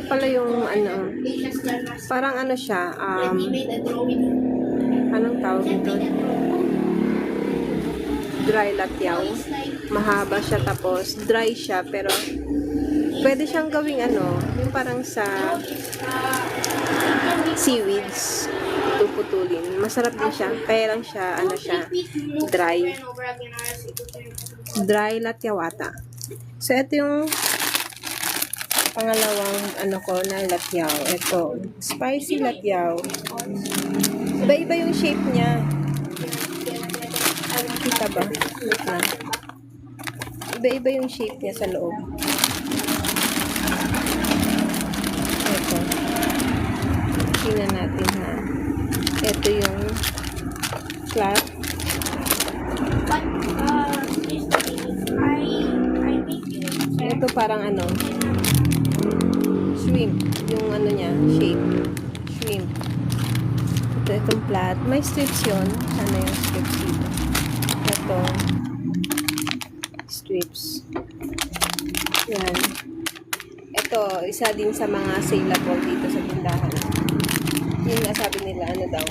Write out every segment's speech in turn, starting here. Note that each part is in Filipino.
pala yung ano, parang ano siya, anong tawag ito? Dry latyaw. Mahaba siya tapos dry siya pero pwede siyang gawing ano, yung parang sa seaweeds. Puputulin. Masarap din siya. Kaya lang siya, ano siya, dry. Dry latyawata. So, ito yung pangalawang ano ko na latyaw. Ito, spicy latyaw. Iba-iba yung shape niya. Kita ba? Wait lang. Iba-iba yung shape niya sa loob. Ito. Tingnan natin ha. Ito yung flat. Ito parang ano, shrimp. Yung ano niya, shape. Shrimp. Itong flat. May strips yun. Sana yung strips dito. Ito. Strips. Yan. Ito, isa din sa mga saleable dito sa tindahan. Yung nga sabi nila, ano daw,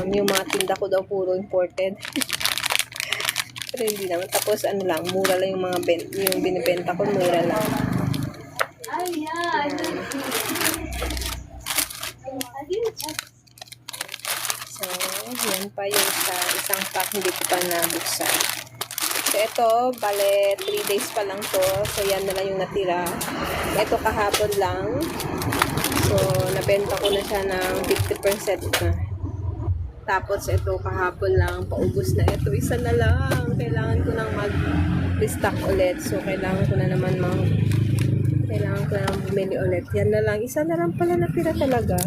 yung mga tinda ko daw puro imported. Pero hindi naman. Tapos ano lang, mura lang yung mga yung binibenta ko, mura lang. So, yan pa yung sa isang pack, hindi ko pa nabuksan. So, ito, bale, 3 days pa lang to. So, yan na lang yung natira. Ito kahapon lang. So, nabenta ko na siya ng 50% na. Tapos, ito kahapon lang, paubos na. Ito, isa na lang. Kailangan ko nang mag-restock ulit. So, kailangan ko na naman bumili ulit. Yan na lang. Isa na lang pala natira talaga.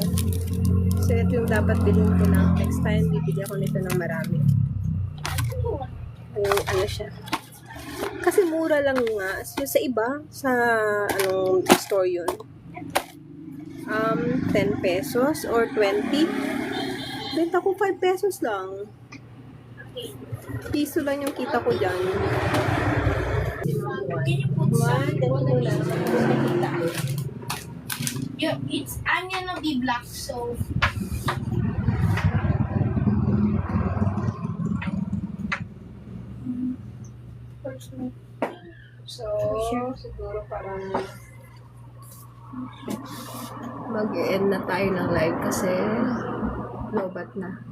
So, ito yung dapat bilhin ko na. Next time, bibili ako nito ng marami. Ano siya. Kasi mura lang nga. So, sa iba, sa anong store yun. 10 pesos or 20. Benta ko 5 pesos lang. Piso lang yung kita ko dyan. I'm gonna be black, so siguro parang mag-end na tayo ng live kasi lobat na.